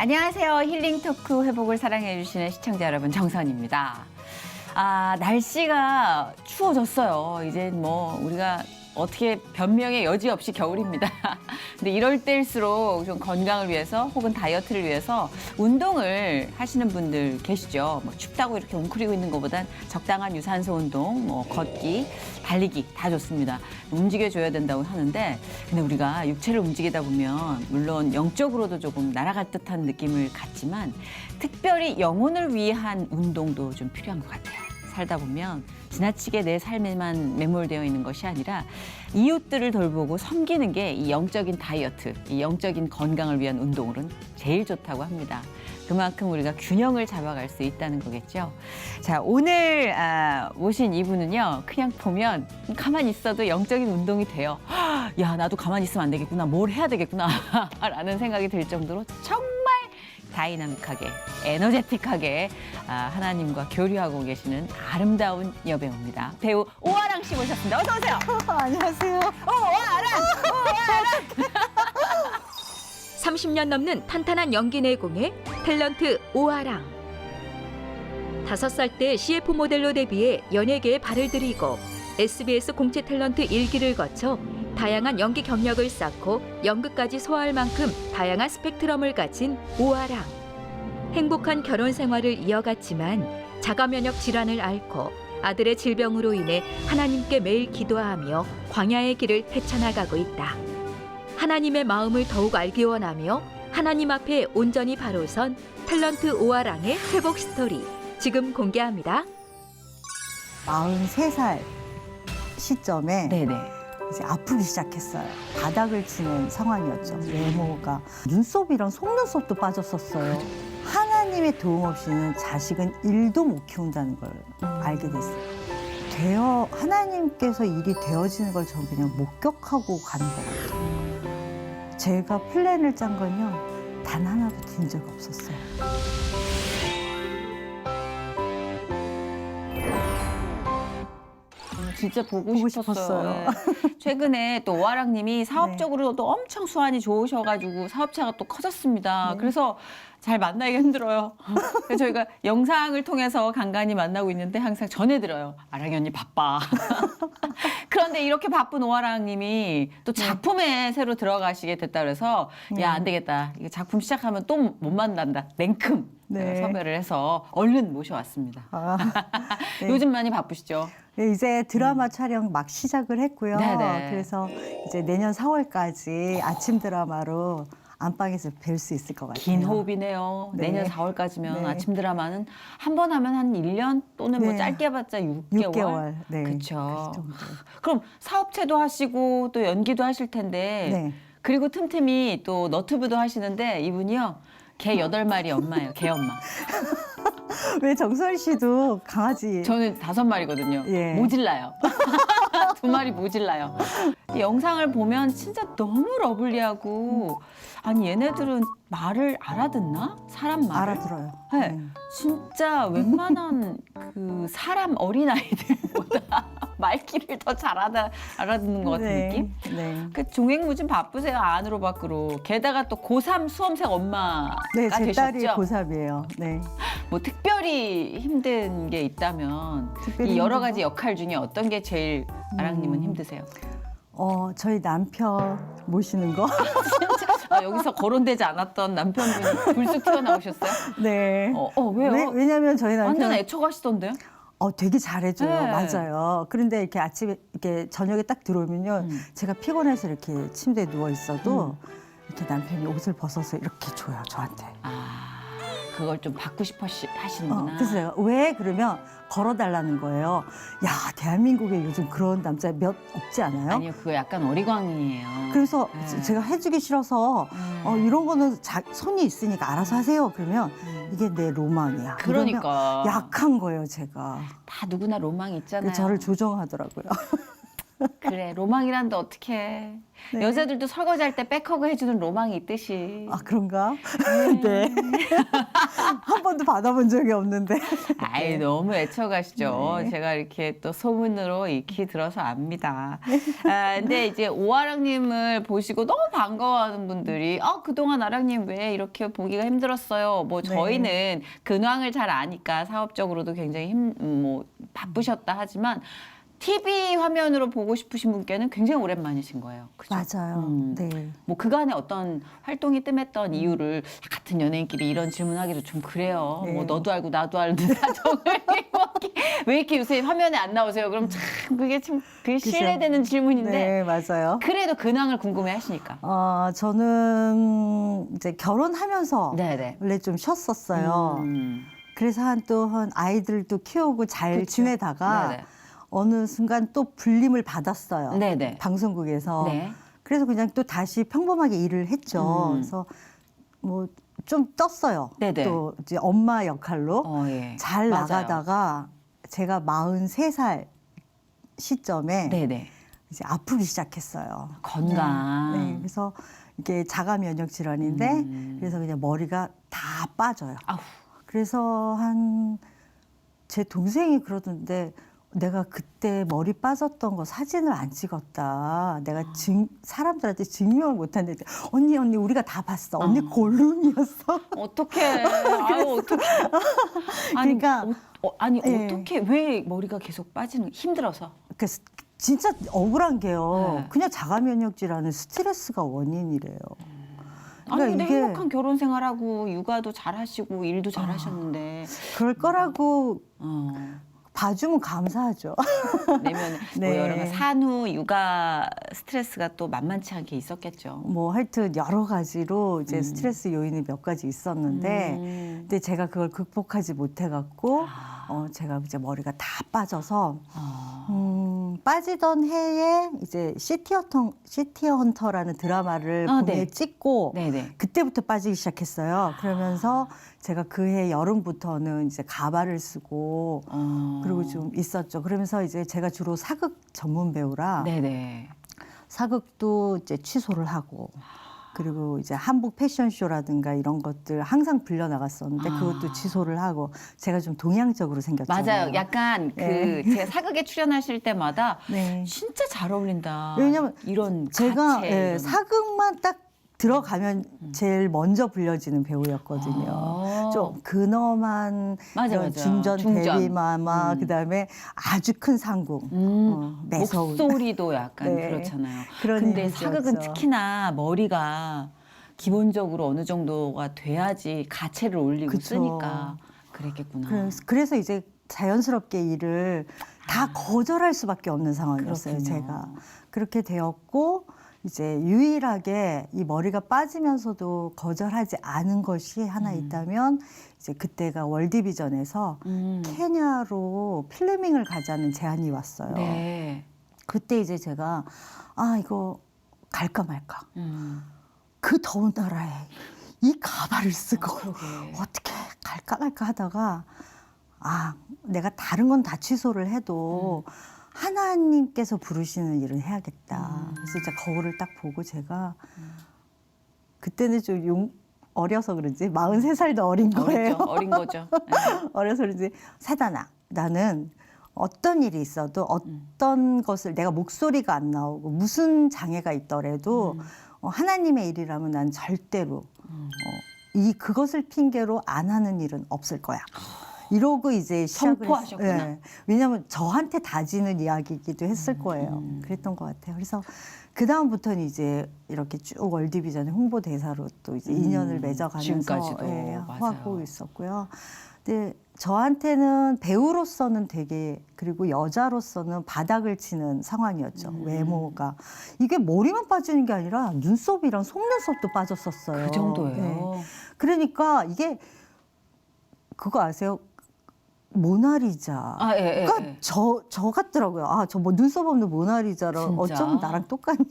안녕하세요. 힐링 토크 회복을 사랑해 주시는 시청자 여러분, 정선입니다. 날씨가 추워졌어요. 이제 뭐 우리가 어떻게 변명의 여지 없이 겨울입니다. 근데 이럴 때일수록 좀 건강을 위해서 혹은 다이어트를 위해서 운동을 하시는 분들 계시죠. 뭐 춥다고 이렇게 웅크리고 있는 것보단 적당한 유산소 운동, 뭐 걷기, 달리기 다 좋습니다. 움직여줘야 된다고 하는데, 근데 우리가 육체를 움직이다 보면 물론 영적으로도 조금 날아갈 듯한 느낌을 갖지만 특별히 영혼을 위한 운동도 좀 필요한 것 같아요. 살다 보면 지나치게 내 삶에만 매몰되어 있는 것이 아니라 이웃들을 돌보고 섬기는 게 이 영적인 다이어트, 이 영적인 건강을 위한 운동으로는 제일 좋다고 합니다. 그만큼 우리가 균형을 잡아갈 수 있다는 거겠죠. 자, 오늘 모신 이분은요, 그냥 보면 가만히 있어도 영적인 운동이 돼요. 야, 나도 가만히 있으면 안 되겠구나, 뭘 해야 되겠구나 라는 생각이 들 정도로 정말 다이나믹하게, 에너제틱하게 하나님과 교류하고 계시는 아름다운 여배우입니다. 배우 오아랑 씨 모셨습니다. 어서 오세요. 안녕하세요. 오아랑! 30년 넘는 탄탄한 연기 내공의 탤런트 오아랑. 5살 때 CF 모델로 데뷔해 연예계에 발을 들이고 SBS 공채 탤런트 1기를 거쳐 다양한 연기 경력을 쌓고 연극까지 소화할 만큼 다양한 스펙트럼을 가진 오아랑. 행복한 결혼 생활을 이어갔지만 자가 면역 질환을 앓고 아들의 질병으로 인해 하나님께 매일 기도하며 광야의 길을 헤쳐나가고 있다. 하나님의 마음을 더욱 알기 원하며 하나님 앞에 온전히 바로 선 탤런트 오아랑의 회복 스토리 지금 공개합니다. 43살 시점에 네네. 이제 아프기 시작했어요. 바닥을 치는 상황이었죠. 외모가. 눈썹이랑 속눈썹도 빠졌었어요. 하나님의 도움 없이는 자식은 일도 못 키운다는 걸 알게 됐어요. 하나님께서 일이 되어지는 걸 전 그냥 목격하고 가는 것 같아요. 제가 플랜을 짠 건요, 단 하나도 든 적 없었어요. 진짜 보고 보고 싶었어요. 싶었어요. 네. 최근에 또 오아랑 님이 사업적으로도 엄청 수완이 좋으셔가지고 사업체가 또 커졌습니다. 네. 그래서 잘 만나기가 힘들어요. 그래서 저희가 영상을 통해서 간간히 만나고 있는데 항상 전해드려요. 아랑이 언니 바빠. 그런데 이렇게 바쁜 오아랑 님이 또 작품에 새로 들어가시게 됐다 그래서 야, 안 되겠다. 이거 작품 시작하면 또 못 만난다. 냉큼 네. 섭외를 해서 얼른 모셔왔습니다. 네. 요즘 많이 바쁘시죠? 네, 이제 드라마 촬영 막 시작을 했고요. 네네. 그래서 이제 내년 4월까지 아침 드라마로 안방에서 뵐 수 있을 것 같아요. 긴 호흡이네요. 네. 내년 4월까지면 네. 아침 드라마는 한 번 하면 한 1년 또는 뭐 네. 짧게 봤자 6개월. 6개월. 네. 그렇죠. 그 정도. 그럼 사업체도 하시고 또 연기도 하실 텐데 네. 그리고 틈틈이 또 너튜브도 하시는데 이분이요. 개 8마리 엄마예요. 개 엄마. 왜 정선 씨도 강아지 저는 5마리거든요. 예. 모질라요. 2마리 모질라요. 이 영상을 보면 진짜 너무 러블리하고 아니 얘네들은 말을 알아듣나? 사람 말을? 알아들어요. 네. 진짜 웬만한 그 사람 어린아이들보다 말귀를 더 잘 알아듣는 것 같은 느낌? 네. 그 종횡무진 바쁘세요. 안으로 밖으로. 게다가 또 고3 수험생 엄마가 네, 제 딸이 되셨죠? 고3이에요. 네. 뭐 특별히 힘든 게 있다면 특별히 이 여러 힘든 가지 역할 중에 어떤 게 제일 아랑님은 힘드세요? 저희 남편 모시는 거. 여기서 거론되지 않았던 남편분이 불쑥 튀어나오셨어요? 네. 왜요? 왜냐면 저희 완전 남편 애처가시던데요? 되게 잘해줘요. 네. 맞아요. 그런데 이렇게 아침에 이렇게 저녁에 딱 들어오면요, 제가 피곤해서 이렇게 침대에 누워 있어도 이렇게 남편이 옷을 벗어서 이렇게 줘요, 저한테. 그걸 좀 받고 싶어 하시는구나. 그래서 제가 왜 그러면 걸어달라는 거예요. 야, 대한민국에 요즘 그런 남자 몇 없지 않아요? 아니요, 그거 약간 어리광이에요. 그래서 네. 제가 해주기 싫어서 이런 거는 손이 있으니까 알아서 하세요. 그러면 이게 내 로망이야. 그러니까. 이러면 약한 거예요, 제가. 다 누구나 로망이 있잖아요. 저를 조정하더라고요. 그래, 로망이란데 어떡해. 네. 여자들도 설거지할 때 백허그 해주는 로망이 있듯이. 아, 그런가? 네. 한 번도 받아본 적이 없는데. 아이, 너무 애처가시죠. 네. 제가 이렇게 또 소문으로 익히 들어서 압니다. 아, 근데 이제 오아랑님을 보시고 너무 반가워하는 분들이, 그동안 아랑님 왜 이렇게 보기가 힘들었어요? 뭐, 네. 저희는 근황을 잘 아니까 사업적으로도 굉장히 바쁘셨다 하지만, TV 화면으로 보고 싶으신 분께는 굉장히 오랜만이신 거예요. 그죠? 맞아요. 네. 뭐 그간에 어떤 활동이 뜸했던 이유를 같은 연예인끼리 이런 질문하기도 좀 그래요. 네. 뭐 너도 알고 나도 아는 사정을 왜 이렇게 요새 화면에 안 나오세요? 그럼 참 그게 참 그게 신뢰되는 질문인데 네, 맞아요. 그래도 근황을 궁금해하시니까. 저는 이제 결혼하면서 네네. 원래 좀 쉬었었어요. 그래서 한 아이들도 키우고 잘 그쵸. 지내다가 네네. 어느 순간 또 불림을 받았어요. 네네. 방송국에서. 네. 그래서 그냥 또 다시 평범하게 일을 했죠. 그래서 뭐 좀 떴어요. 네네. 또 이제 엄마 역할로 예. 잘 맞아요. 나가다가 제가 43살 시점에 네네. 이제 아프기 시작했어요. 건강. 네. 그래서 이게 자가 면역 질환인데 그래서 그냥 머리가 다 빠져요. 아우. 그래서 제 동생이 그러던데 내가 그때 머리 빠졌던 거 사진을 안 찍었다. 내가 사람들한테 증명을 못했는데 언니 우리가 다 봤어. 언니 골룸이었어. 어떡해. 아유, 어떡해. 아니, 그러니까 예. 어떻게 왜 머리가 계속 빠지는 힘들어서? 그래서 진짜 억울한 게요. 네. 그냥 자가 면역 질환은 스트레스가 원인이래요. 아니 근데 이게 행복한 결혼 생활하고 육아도 잘하시고 일도 잘하셨는데 그럴 거라고 어, 봐주면 감사하죠. 내면 네. 뭐 여러 가지 산후 육아 스트레스가 또 만만치 않게 있었겠죠. 뭐 하여튼 여러 가지로 이제 스트레스 요인이 몇 가지 있었는데 근데 제가 그걸 극복하지 못해갖고 제가 이제 머리가 다 빠져서 빠지던 해에 이제 시티 헌터라는 드라마를 봄에 네. 찍고 네네. 그때부터 빠지기 시작했어요. 그러면서 제가 그해 여름부터는 이제 가발을 쓰고 그리고 좀 있었죠. 그러면서 이제 제가 주로 사극 전문 배우라 네네. 사극도 이제 취소를 하고 그리고 이제 한복 패션쇼라든가 이런 것들 항상 불려 나갔었는데 그것도 취소를 하고 제가 좀 동양적으로 생겼잖아요. 맞아요. 약간 네. 제가 사극에 출연하실 때마다 네. 진짜 잘 어울린다. 왜냐면 이런 제가 가채, 예, 이런. 사극만 딱 들어가면 제일 먼저 불려지는 배우였거든요. 좀 근엄한 맞아, 이런 맞아. 중전 중전. 대비마마 그다음에 아주 큰 상궁 매서운 목소리도 약간 네. 그렇잖아요. 그런 근데 이미지였죠. 사극은 특히나 머리가 기본적으로 어느 정도가 돼야지 가채를 올리고 그쵸. 쓰니까 그랬겠구나. 그래서 이제 자연스럽게 일을 다 거절할 수밖에 없는 상황이었어요. 그렇군요. 제가 그렇게 되었고 이제 유일하게 이 머리가 빠지면서도 거절하지 않은 것이 하나 있다면 이제 그때가 월드비전에서 케냐로 필리밍을 가자는 제안이 왔어요. 네. 그때 이제 제가 이거 갈까 말까. 음. 그 더운 나라에 이 가발을 쓰고 그러게. 어떻게 갈까 말까 하다가 내가 다른 건 다 취소를 해도 하나님께서 부르시는 일을 해야겠다. 그래서 이제 거울을 딱 보고 제가 그때는 좀 어려서 그런지 43살도 어린 거예요. 어리죠. 어린 거죠. 네. 어려서 그런지 사단아 나는 어떤 일이 있어도 어떤 것을 내가 목소리가 안 나오고 무슨 장애가 있더라도 하나님의 일이라면 난 절대로 그것을 핑계로 안 하는 일은 없을 거야. 이러고 이제 시작을 선포하셨구나. 예. 왜냐하면 저한테 다지는 이야기이기도 했을 거예요. 그랬던 것 같아요. 그래서 그 다음부터는 이제 이렇게 쭉 월드비전의 홍보대사로 또 이제 인연을 맺어가면서 지금까지도. 맞아요. 하고 있었고요. 근데 저한테는 배우로서는 되게 그리고 여자로서는 바닥을 치는 상황이었죠. 외모가. 이게 머리만 빠지는 게 아니라 눈썹이랑 속눈썹도 빠졌었어요. 그 정도예요. 네. 그러니까 이게 그거 아세요? 모나리자. 예. 그러니까 저 같더라고요. 저 뭐 눈썹 없는 모나리자라 진짜? 어쩌면 나랑 똑같니?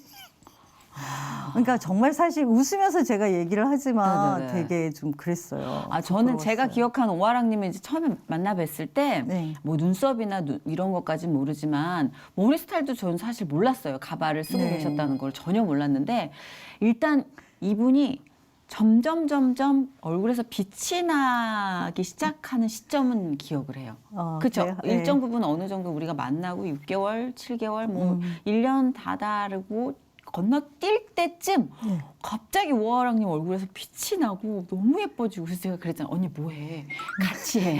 그러니까 정말 사실 웃으면서 제가 얘기를 하지만 네네네. 되게 좀 그랬어요. 아, 저는 제가 부끄러웠어요. 기억하는 오아랑님을 이제 처음에 만나 뵀을 때, 네. 뭐 눈썹이나 이런 것까지는 모르지만, 머리 스타일도 저는 사실 몰랐어요. 가발을 쓰고 네. 계셨다는 걸 전혀 몰랐는데, 일단 이분이 점점 얼굴에서 빛이 나기 시작하는 시점은 기억을 해요. 그렇죠. 그래요? 네. 일정 부분 어느 정도 우리가 만나고 6개월, 7개월, 뭐 1년 다다르고 건너뛸 때쯤 네. 갑자기 오아랑님 얼굴에서 빛이 나고 너무 예뻐지고 그래서 제가 그랬잖아요. 언니 뭐해? 같이 해.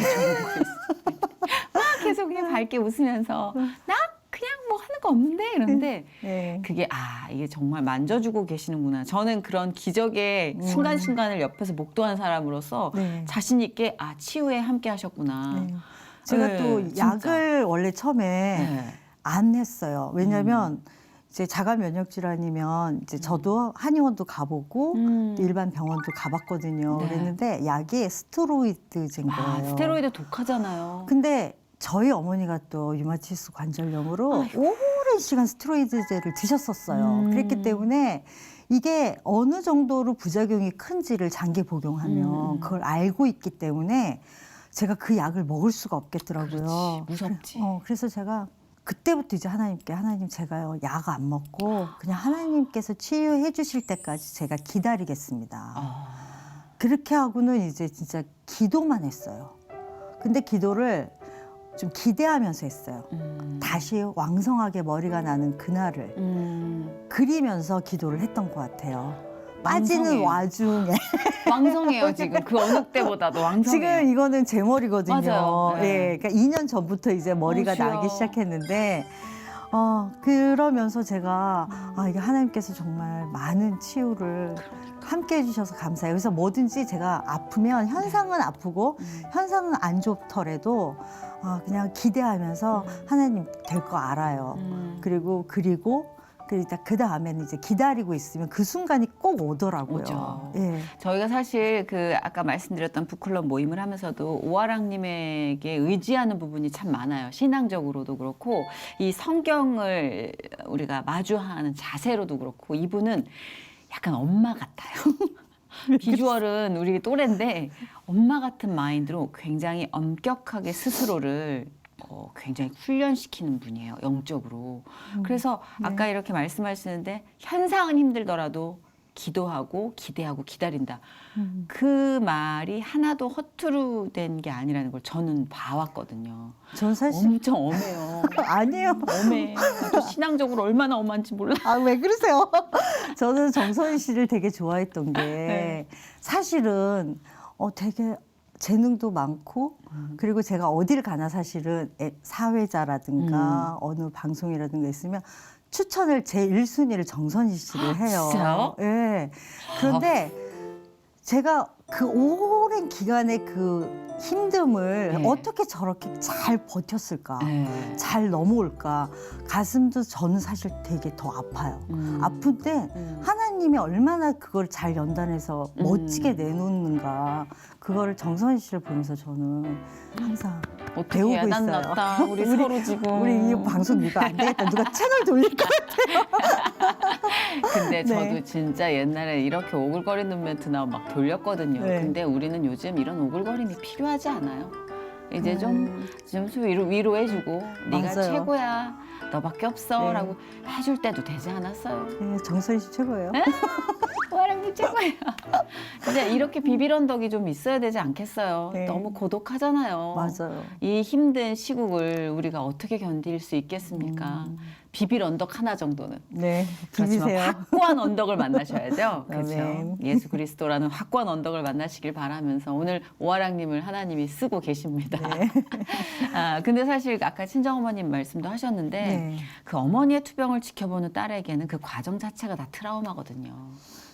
막 계속 그냥 밝게 웃으면서 나 그냥 뭐 하는 거 없는데 이러는데 네. 그게 이게 정말 만져주고 계시는구나. 저는 그런 기적의 순간순간을 옆에서 목도한 사람으로서 네. 자신 있게 치유에 함께 하셨구나. 네. 제가 네, 또 진짜. 약을 원래 처음에 네. 안 했어요. 왜냐면 이제 자가 면역 질환이면 이제 저도 한의원도 가보고 또 일반 병원도 가봤거든요. 네. 그랬는데 약이 스테로이드제인 거예요. 스테로이드 독하잖아요. 근데 저희 어머니가 또 류마티스 관절염으로 오랜 시간 스테로이드제를 드셨었어요. 그랬기 때문에 이게 어느 정도로 부작용이 큰지를 장기 복용하면 그걸 알고 있기 때문에 제가 그 약을 먹을 수가 없겠더라고요. 그렇지, 무섭지. 그래서 제가 그때부터 이제 하나님 제가요 약 안 먹고 그냥 하나님께서 치유해 주실 때까지 제가 기다리겠습니다. 그렇게 하고는 이제 진짜 기도만 했어요. 근데 기도를 좀 기대하면서 했어요. 다시 왕성하게 머리가 나는 그날을 그리면서 기도를 했던 것 같아요. 빠지는 왕성해요. 와중에 왕성해요 지금 그 어느 때보다도 왕성해요. 지금 이거는 제 머리거든요. 맞아요. 네. 예, 그러니까 2년 전부터 이제 머리가 주여. 나기 시작했는데 그러면서 제가 이게 하나님께서 정말 많은 치유를 함께 해주셔서 감사해요. 그래서 뭐든지 제가 아프면 현상은 아프고 현상은 안 좋더라도 그냥 기대하면서 하나님 될 거 알아요. 그리고 그 다음에는 이제 기다리고 있으면 그 순간이 꼭 오더라고요. 오죠. 예. 저희가 사실 그 아까 말씀드렸던 북클럽 모임을 하면서도 오아랑님에게 의지하는 부분이 참 많아요. 신앙적으로도 그렇고 이 성경을 우리가 마주하는 자세로도 그렇고 이분은 약간 엄마 같아요. 비주얼은 우리 또래인데 엄마 같은 마인드로 굉장히 엄격하게 스스로를 굉장히 훈련시키는 분이에요, 영적으로. 그래서 아까 이렇게 말씀하시는데 현상은 힘들더라도 기도하고 기대하고 기다린다. 그 말이 하나도 허투루 된 게 아니라는 걸 저는 봐왔거든요. 전 사실 엄청 엄해요. 아니에요. 엄해. 아주 신앙적으로 얼마나 엄한지 몰라. 왜 그러세요? 저는 정선희 씨를 되게 좋아했던 게 네. 사실은 되게 재능도 많고 그리고 제가 어딜 가나 사실은 사회자라든가 어느 방송이라든가 있으면 추천을 제 1순위를 정선희 씨를 해요. 진짜요? 예. 그런데 제가 그 오랜 기간의 그 힘듦을 네. 어떻게 저렇게 잘 버텼을까? 네. 잘 넘어올까? 가슴도 저는 사실 되게 더 아파요. 아픈데 하나님이 얼마나 그걸 잘 연단해서 멋지게 내놓는가. 그거를 정선희 씨를 보면서 저는 항상 어떻게 배우고 야단 있어요. 났다. 우리 서로 지금. 우리 이 방송 이거 안 되겠다. 누가 채널 돌릴 거 근데 저도 네. 진짜 옛날에 이렇게 오글거리는 멘트 나오면 막 돌렸거든요. 네. 근데 우리는 요즘 이런 오글거림이 필요하지 않아요. 이제 좀 위로해주고 네가 맞아요. 최고야. 너밖에 없어. 네. 라고 해줄 때도 되지 않았어요. 네, 정선희 씨 최고예요. 오아랑님 최고예요. 진짜 이렇게 비빌 언덕이 좀 있어야 되지 않겠어요. 네. 너무 고독하잖아요. 맞아요. 이 힘든 시국을 우리가 어떻게 견딜 수 있겠습니까? 비빌 언덕 하나 정도는. 네, 그렇지만 비비세요. 확고한 언덕을 만나셔야죠. 그렇죠. 아멘. 예수 그리스도라는 확고한 언덕을 만나시길 바라면서 오늘 오아랑님을 하나님이 쓰고 계십니다. 네. 근데 사실 아까 친정어머님 말씀도 하셨는데 네. 그 어머니의 투병을 지켜보는 딸에게는 그 과정 자체가 다 트라우마거든요.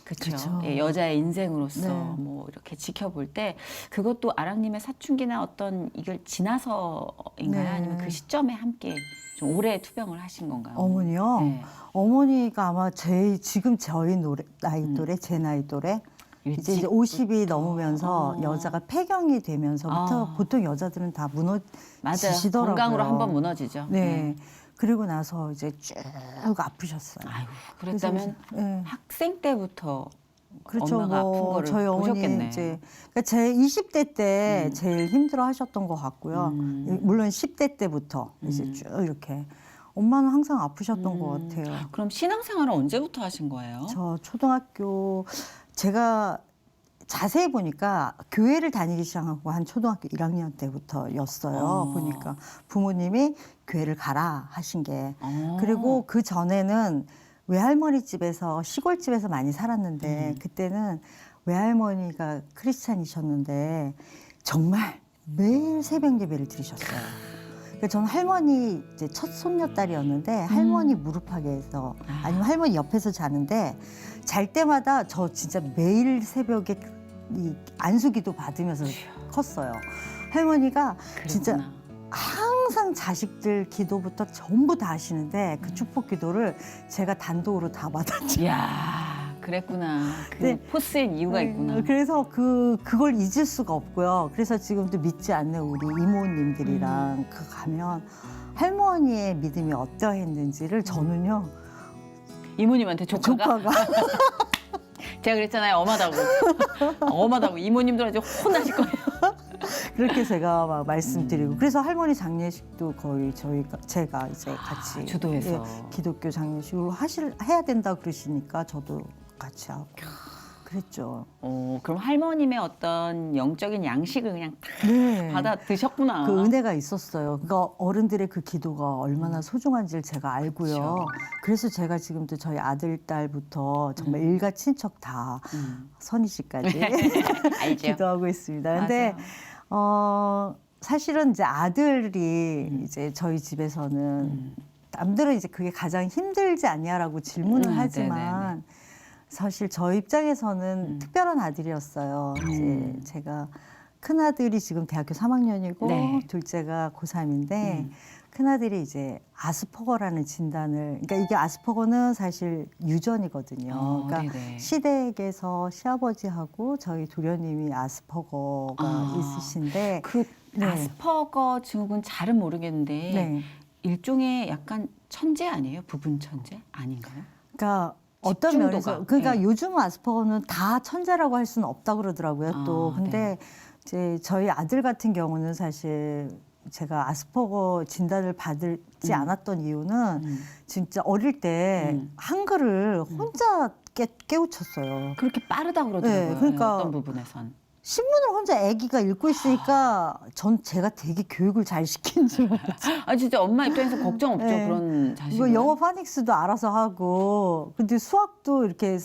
그렇죠. 그쵸. 예, 여자의 인생으로서 네. 뭐 이렇게 지켜볼 때 그것도 아랑님의 사춘기나 어떤 이걸 지나서인가요? 네. 아니면 그 시점에 함께 좀 오래 투병을 하신 건가요? 어머니요? 네. 어머니가 아마 지금 저희 나이 또래, 제 나이 또래 이제 50이 넘으면서 여자가 폐경이 되면서부터 보통 여자들은 다 맞아요. 무너지시더라고요. 건강으로 한번 무너지죠. 네. 그리고 나서 이제 쭉 아프셨어요. 아이고, 그래서 그랬다면 이제, 예. 학생 때부터 그렇죠. 엄마가 아픈 거를 저희 어머니 보셨겠네. 이제 그러니까 제 20대 때 제일 힘들어 하셨던 것 같고요. 물론 10대 때부터 이제 쭉 이렇게 엄마는 항상 아프셨던 것 같아요. 그럼 신앙생활을 언제부터 하신 거예요? 저 초등학교 제가 자세히 보니까 교회를 다니기 시작하고 한 초등학교 1학년 때부터였어요. 보니까 부모님이 교회를 가라 하신 게. 그리고 그 전에는 외할머니 집에서 시골집에서 많이 살았는데 그때는 외할머니가 크리스찬이셨는데 정말 매일 새벽 예배를 드리셨어요. 그러니까 저는 할머니 이제 첫 손녀딸이었는데 할머니 무릎팍에서 아니면 할머니 옆에서 자는데 잘 때마다 저 진짜 매일 새벽에 이 안수기도 받으면서 컸어요. 할머니가 진짜 그랬구나. 항상 자식들 기도부터 전부 다 하시는데 그 축복 기도를 제가 단독으로 다 받았죠. 이야, 그랬구나. 그 네. 포스엔 이유가 있구나. 그래서 그걸 잊을 수가 없고요. 그래서 지금도 믿지 않는 우리 이모님들이랑 그 가면 할머니의 믿음이 어떠했는지를 저는요. 이모님한테 조카가? 제가 그랬잖아요. 엄하다고. 엄하다고. 이모님들한테 혼나실 거예요. 그렇게 제가 막 말씀드리고 그래서 할머니 장례식도 거의 제가 이제 같이 주도해서. 예, 기독교 장례식으로 해야 된다 그러시니까 저도 같이 하고 그랬죠. 그럼 할머님의 어떤 영적인 양식을 그냥 다 네. 받아 드셨구나. 그 은혜가 있었어요. 그러니까 어른들의 그 기도가 얼마나 소중한지를 제가 알고요. 그렇죠. 그래서 제가 지금도 저희 아들, 딸부터 정말 일가 친척 다 선희 씨까지 알죠. 기도하고 있습니다. 근데 사실은 이제 아들이 이제 저희 집에서는 남들은 이제 그게 가장 힘들지 않냐라고 질문을 하지만 네네네. 사실 저희 입장에서는 특별한 아들이었어요. 이제 제가 큰 아들이 지금 대학교 3학년이고 네. 둘째가 고3인데 큰 아들이 이제 아스퍼거라는 진단을 그러니까 이게 아스퍼거는 사실 유전이거든요. 그러니까 네네. 시댁에서 시아버지하고 저희 도련님이 아스퍼거가 있으신데 그 네. 아스퍼거 증후군 잘은 모르겠는데 네. 일종의 약간 천재 아니에요? 부분 천재 아닌가요? 그러니까 어떤 집중도가. 면에서 그러니까 네. 요즘 아스퍼거는 다 천재라고 할 수는 없다 그러더라고요. 또 아, 근데 네. 이제 저희 아들 같은 경우는 사실 제가 아스퍼거 진단을 받지 않았던 이유는 진짜 어릴 때 한글을 혼자 깨우쳤어요. 그렇게 빠르다고 그러더라고요. 네, 그러니까 어떤 부분에선. 신문을 혼자 아기가 읽고 있으니까 제가 되게 교육을 잘 시킨 줄 알았죠. 아 진짜 엄마 입장에서 걱정 없죠. 네. 그런 자식은. 이거 영어 파닉스도 알아서 하고 근데 수학도 이렇게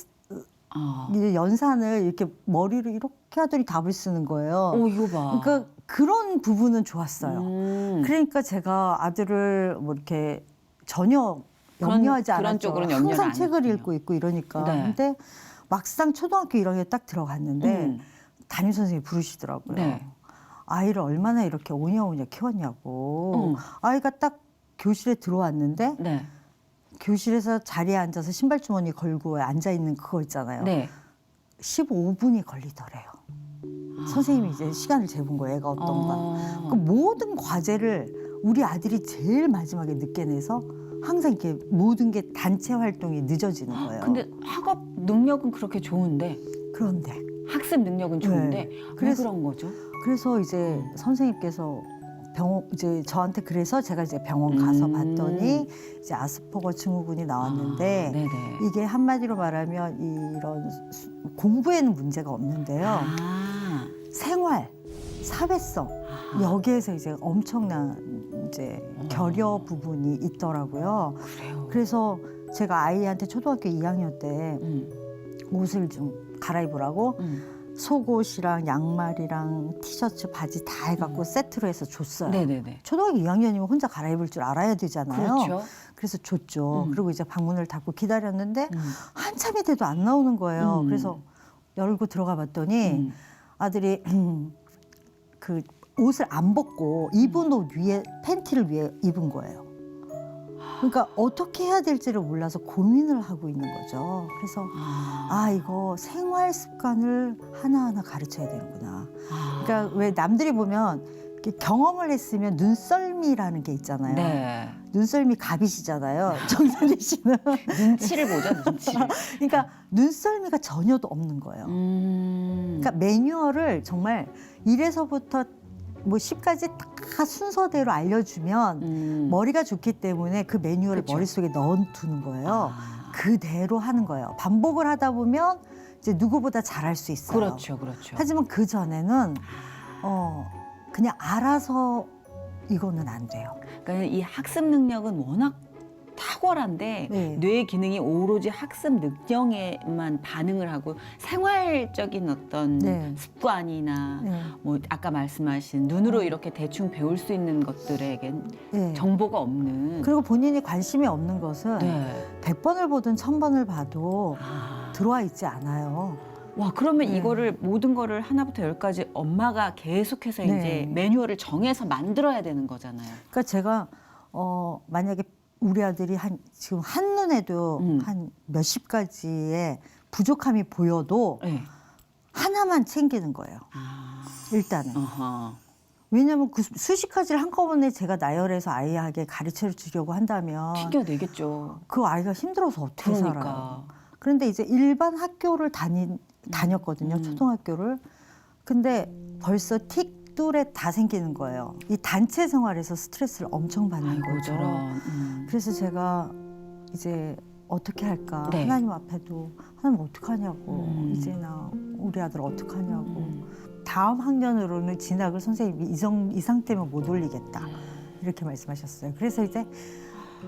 이제 연산을 이렇게 머리를 이렇게 하더니 답을 쓰는 거예요. 오 이거 봐. 그러니까 그런 부분은 좋았어요. 그러니까 제가 아들을 뭐 이렇게 전혀 염려하지 그런 않았죠. 쪽으로는 염려를 항상 안 책을 했군요. 읽고 있고 이러니까. 네. 근데 막상 초등학교 1학년에 딱 들어갔는데 담임 선생님이 부르시더라고요. 네. 아이를 얼마나 이렇게 오냐오냐 키웠냐고. 아이가 딱 교실에 들어왔는데 네. 교실에서 자리에 앉아서 신발 주머니 걸고 앉아 있는 그거 있잖아요. 네. 15분이 걸리더래요. 선생님이 이제 시간을 재본 거예요. 애가 어떤가. 그 모든 과제를 우리 아들이 제일 마지막에 늦게 내서 항상 이렇게 모든 게 단체 활동이 늦어지는 거예요. 근데 학업 능력은 그렇게 좋은데 그런데 학습 능력은 좋은데 네. 왜 그래서- 그런 거죠? 그래서 이제 선생님께서 이제 저한테 그래서 제가 이제 병원 가서 봤더니 이제 아스퍼거 증후군이 나왔는데 네네. 이게 한마디로 말하면 이런 공부에는 문제가 없는데요. 아, 생활, 사회성 여기에서 이제 엄청난 이제 결여 부분이 있더라고요. 그래요. 그래서 제가 아이한테 초등학교 2학년 때 옷을 좀 갈아입으라고 속옷이랑 양말이랑 티셔츠, 바지 다 해갖고 세트로 해서 줬어요. 네네네. 초등학교 2학년이면 혼자 갈아입을 줄 알아야 되잖아요. 그렇죠. 그래서 줬죠. 그리고 이제 방문을 닫고 기다렸는데 한참이 돼도 안 나오는 거예요. 그래서 열고 들어가 봤더니 아들이 그 옷을 안 벗고 입은 옷 위에 팬티를 위에 입은 거예요. 그러니까 어떻게 해야 될지를 몰라서 고민을 하고 있는 거죠. 그래서 이거 생활 습관을 하나하나 가르쳐야 되는구나. 그러니까 왜 남들이 보면 이렇게 경험을 했으면 눈썰미라는 게 있잖아요. 네. 눈썰미 갑이시잖아요. 정선희 씨는. 눈치를 보죠, 눈치를. 그러니까 눈썰미가 전혀도 없는 거예요. 그러니까 매뉴얼을 정말 1에서부터 뭐 10까지 다 순서대로 알려주면 머리가 좋기 때문에 그 매뉴얼을 그쵸. 머릿속에 넣어두는 거예요. 아. 그대로 하는 거예요. 반복을 하다 보면 이제 누구보다 잘할 수 있어요. 그렇죠, 그렇죠. 하지만 그 전에는 그냥 알아서 이거는 안 돼요. 그러니까 이 학습 능력은 워낙 탁월한데 네. 뇌 기능이 오로지 학습 능력에만 반응을 하고 생활적인 어떤 네. 습관이나 네. 뭐 아까 말씀하신 눈으로 이렇게 대충 배울 수 있는 것들에겐 네. 정보가 없는. 그리고 본인이 관심이 없는 것은 네. 100번을 보든 1000번을 봐도 아. 들어와 있지 않아요. 와, 그러면 네. 이거를 모든 거를 하나부터 열까지 엄마가 계속해서 네. 이제 매뉴얼을 정해서 만들어야 되는 거잖아요. 그러니까 제가 만약에 우리 아들이 지금 한눈에도 한 몇십 가지의 부족함이 보여도 네. 하나만 챙기는 거예요. 아. 일단은. 어허. 왜냐하면 그 수십 가지를 한꺼번에 제가 나열해서 아이에게 가르쳐 주려고 한다면 튕겨내겠죠. 그 아이가 힘들어서 어떻게 살아요. 그러니까. 그런데 이제 일반 학교를 다녔거든요. 초등학교를. 근데 벌써 틱둘에 다 생기는 거예요. 이 단체 생활에서 스트레스를 엄청 받는 아이고, 거죠. 저런. 그래서 제가 이제 어떻게 할까? 네. 하나님 앞에도 하나님 어떡하냐고. 이제 나 우리 아들 어떡하냐고. 다음 학년으로는 진학을 선생님이 이 상태면 못 올리겠다. 이렇게 말씀하셨어요. 그래서 이제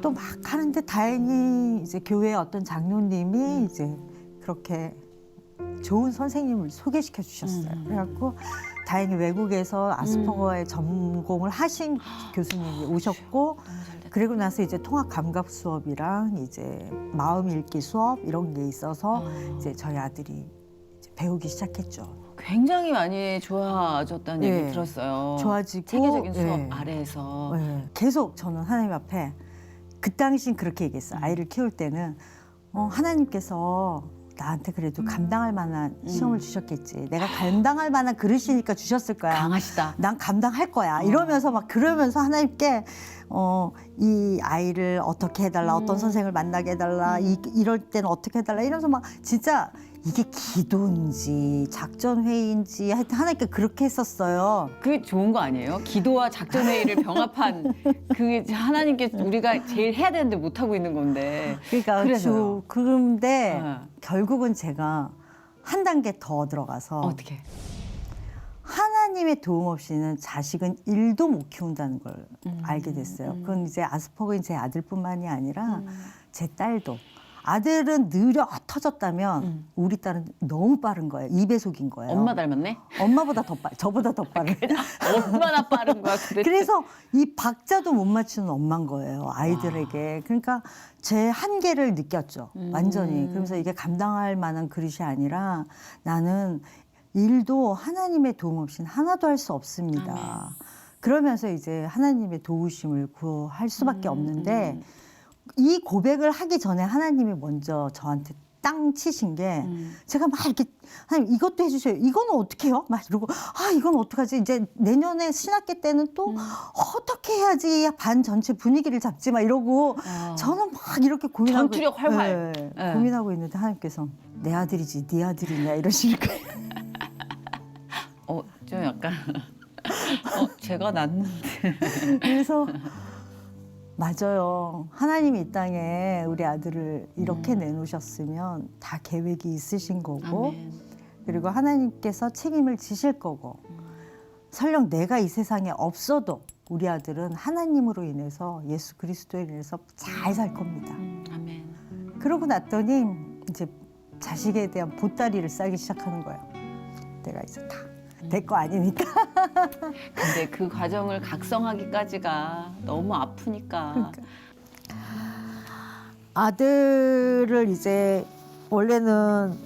또 막 하는데 다행히 이제 교회 어떤 장로님이 이제 그렇게 좋은 선생님을 소개시켜 주셨어요. 그래갖고 다행히 외국에서 아스퍼거의 전공을 하신 교수님이 오셨고 그리고 나서 이제 통합 감각 수업이랑 이제 마음 읽기 수업 이런 게 있어서 이제 저희 아들이 이제 배우기 시작했죠. 굉장히 많이 좋아졌다는 네. 얘기 들었어요. 좋아지고 체계적인 수업 네. 아래에서. 네. 계속 저는 하나님 앞에 그 당시엔 그렇게 얘기했어요. 아이를 키울 때는 하나님께서 나한테 그래도 감당할 만한 시험을 주셨겠지. 내가 감당할 만한 그릇이니까 주셨을 거야. 강하시다. 난 감당할 거야. 이러면서 막 그러면서 하나님께 이 아이를 어떻게 해달라, 어떤 선생을 만나게 해달라, 이럴 때는 어떻게 해달라 이러면서 막 진짜 이게 기도인지 작전 회의인지 하여튼 하나님께 그렇게 했었어요. 그게 좋은 거 아니에요? 기도와 작전 회의를 병합한 그게 하나님께 우리가 제일 해야 되는데 못 하고 있는 건데. 그러니까 그래서요. 그런데 네. 결국은 제가 한 단계 더 들어가서 어떻게? 하나님의 도움 없이는 자식은 일도 못 키운다는 걸 알게 됐어요. 그건 이제 아스퍼거인 제 아들뿐만이 아니라 제 딸도. 아들은 느려 터졌다면 우리 딸은 너무 빠른 거예요. 2배속인 거예요. 엄마 닮았네? 엄마보다 더 저보다 더 빠른. 얼마나 빠른 거야 도대체. 그래서 이 박자도 못 맞추는 엄마인 거예요. 아이들에게. 그러니까 제 한계를 느꼈죠. 완전히. 그러면서 이게 감당할 만한 그릇이 아니라 나는 일도 하나님의 도움 없이는 하나도 할 수 없습니다. 그러면서 이제 하나님의 도우심을 구할 수밖에 없는데 이 고백을 하기 전에 하나님이 먼저 저한테 땅 치신 게 제가 막 이렇게 하나님 이것도 해주세요. 이거는 어떻게 해요? 막 이러고 이건 어떡하지? 이제 내년에 신학기 때는 또 어떻게 해야지 반 전체 분위기를 잡지 막 이러고 저는 막 이렇게 고민하고 전투력 활활. 네, 네. 고민하고 있는데 하나님께서 내 아들이지 네 아들이냐 이러시는 거예요. 좀 약간 제가 낳는데. 그래서 맞아요. 하나님이 이 땅에 우리 아들을 이렇게 내놓으셨으면 다 계획이 있으신 거고 아멘. 그리고 하나님께서 책임을 지실 거고 설령 내가 이 세상에 없어도 우리 아들은 하나님으로 인해서 예수 그리스도에 인해서 잘 살 겁니다. 아멘. 그러고 났더니 이제 자식에 대한 보따리를 싸기 시작하는 거예요. 내가 이제 다 내 거 아니니까. 근데 그 과정을 각성하기까지가 너무 아프니까. 그러니까. 아들을 이제 원래는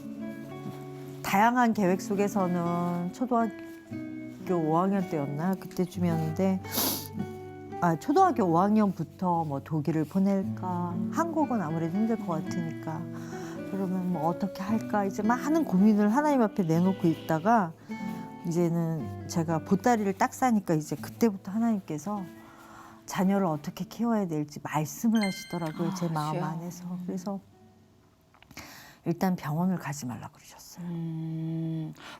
다양한 계획 속에서는 초등학교 5학년 때였나 그때쯤이었는데 초등학교 5학년부터 뭐 독일을 보낼까 한국은 아무래도 힘들 것 같으니까 그러면 뭐 어떻게 할까 이제 많은 고민을 하나님 앞에 내놓고 있다가 이제는 제가 보따리를 딱 싸니까 이제 그때부터 하나님께서 자녀를 어떻게 키워야 될지 말씀을 하시더라고요. 제 마음 주여. 안에서. 그래서 일단 병원을 가지 말라 그러셨어요.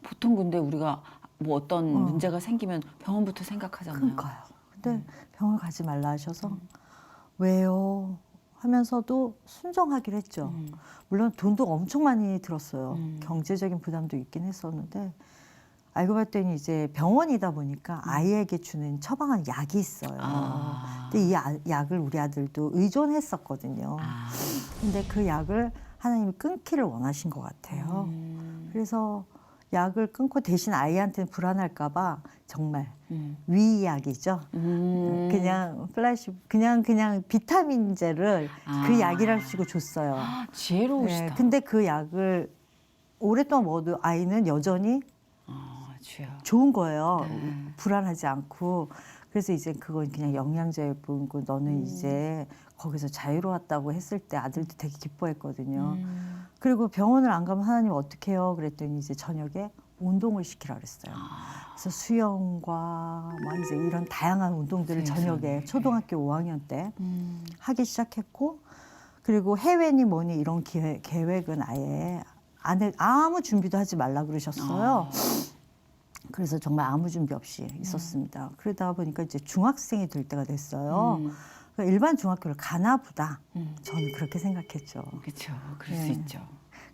보통 근데 우리가 뭐 어떤 문제가 생기면 병원부터 생각하잖아요. 그러니까요. 근데 병원 가지 말라 하셔서 왜요? 하면서도 순종하기로 했죠. 물론 돈도 엄청 많이 들었어요. 경제적인 부담도 있긴 했었는데 알고 봤더니 이제 병원이다 보니까 아이에게 주는 처방한 약이 있어요. 근데 이 약을 우리 아들도 의존했었거든요. 근데 그 약을 하나님이 끊기를 원하신 것 같아요. 그래서 약을 끊고 대신 아이한테는 불안할까 봐 정말 위약이죠. 그냥 그냥 비타민제를 그 약이라고 줬어요. 지혜로우시다. 네, 근데 그 약을 오랫동안 먹어도 아이는 여전히 주여. 좋은 거예요. 네. 불안하지 않고. 그래서 이제 그건 그냥 영양제일 뿐이고 너는 이제 거기서 자유로웠다고 했을 때 아들도 되게 기뻐했거든요. 그리고 병원을 안 가면 하나님 어떻게 해요? 그랬더니 이제 저녁에 운동을 시키라 그랬어요. 그래서 수영과 막 이제 이런 다양한 운동들을 저녁에 초등학교 5학년 때 하기 시작했고 그리고 해외니 뭐니 이런 계획은 아예 아무 준비도 하지 말라 그러셨어요. 그래서 정말 아무 준비 없이 있었습니다. 그러다 보니까 이제 중학생이 될 때가 됐어요. 그러니까 일반 중학교를 가나 보다. 저는 그렇게 생각했죠. 그렇죠. 그럴 수 네. 있죠.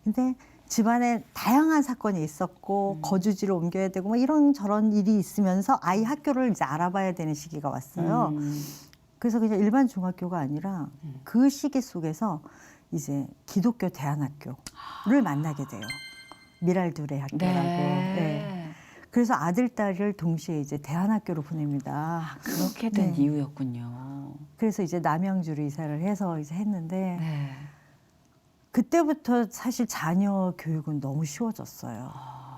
근데 집안에 다양한 사건이 있었고 거주지를 옮겨야 되고 뭐 이런 저런 일이 있으면서 아이 학교를 이제 알아봐야 되는 시기가 왔어요. 그래서 그냥 일반 중학교가 아니라 그 시기 속에서 이제 기독교 대안학교를 만나게 돼요. 미랄두레 학교라고. 네. 그래서 아들, 딸을 동시에 이제 대안학교로 보냅니다. 그렇게 된 네. 이유였군요. 그래서 이제 남양주로 이사를 해서 이제 했는데 네. 그때부터 사실 자녀 교육은 너무 쉬워졌어요.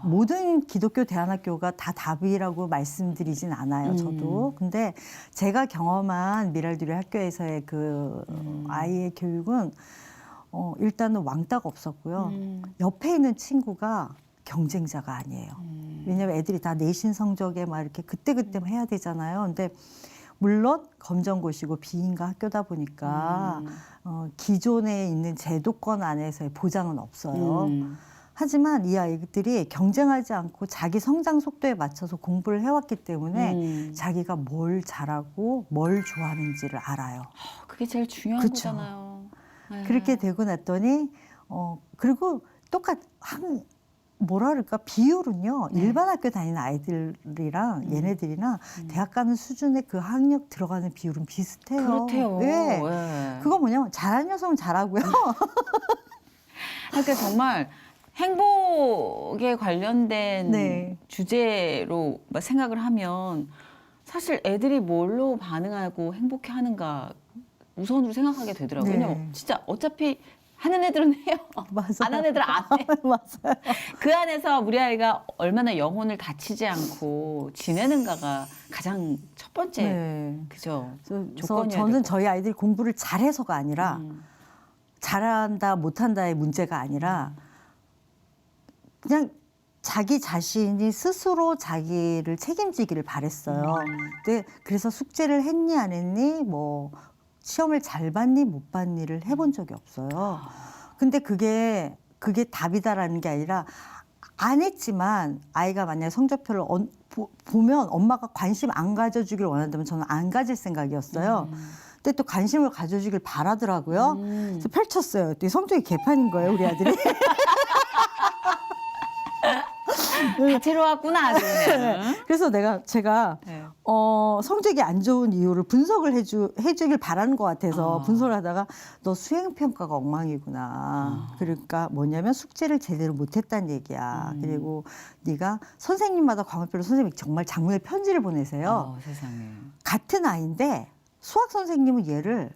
모든 기독교 대안학교가 다 답이라고 말씀드리진 않아요, 저도. 근데 제가 경험한 미랄두레 학교에서의 그 아이의 교육은 일단은 왕따가 없었고요. 옆에 있는 친구가 경쟁자가 아니에요. 왜냐면 애들이 다 내신 성적에 막 이렇게 그때그때 해야 되잖아요. 근데 물론 검정고시고 비인가 학교다 보니까 기존에 있는 제도권 안에서의 보장은 없어요. 하지만 이 아이들이 경쟁하지 않고 자기 성장 속도에 맞춰서 공부를 해왔기 때문에 자기가 뭘 잘하고 뭘 좋아하는지를 알아요. 그게 제일 중요한 그쵸. 거잖아요. 네. 그렇게 되고 났더니 그리고 뭐라 그럴까 비율은요 일반 학교 다니는 아이들이랑 얘네들이랑 대학 가는 수준의 그 학력 들어가는 비율은 비슷해요. 그렇대요. 네. 네. 그거 뭐냐면 잘하는 녀석은 잘하고요. 그러니까 정말 행복에 관련된 네. 주제로 막 생각을 하면 사실 애들이 뭘로 반응하고 행복해하는가 우선으로 생각하게 되더라고요. 네. 왜냐면 진짜 어차피 하는 애들은 해요. 맞아요. 안 하는 애들은 안 해. 맞아요. 그 안에서 우리 아이가 얼마나 영혼을 다치지 않고 지내는가가 가장 첫 번째 네. 그죠. 그래서 조건이어야 저는 되고. 저희 아이들이 공부를 잘해서가 아니라 잘한다 못한다의 문제가 아니라 그냥 자기 자신이 스스로 자기를 책임지기를 바랬어요. 근데 그래서 숙제를 했니 안 했니 뭐 시험을 잘 봤니 못 봤니를 해본 적이 없어요. 근데 그게 답이다라는 게 아니라 안 했지만 아이가 만약에 성적표를 보면 엄마가 관심 안 가져주길 원한다면 저는 안 가질 생각이었어요. 근데 또 관심을 가져주길 바라더라고요. 그래서 펼쳤어요. 또 성적이 개판인 거예요, 우리 아들이. 다채로웠구나 아주 그냥. 그래서 제가 네. 성적이 안 좋은 이유를 분석을 해주길 바라는 것 같아서 분석을 하다가 너 수행평가가 엉망이구나. 그러니까 뭐냐면 숙제를 제대로 못했다는 얘기야. 그리고 네가 선생님마다 과목별로 선생님이 정말 장문의 편지를 보내세요. 세상에. 같은 아이인데 수학 선생님은 얘를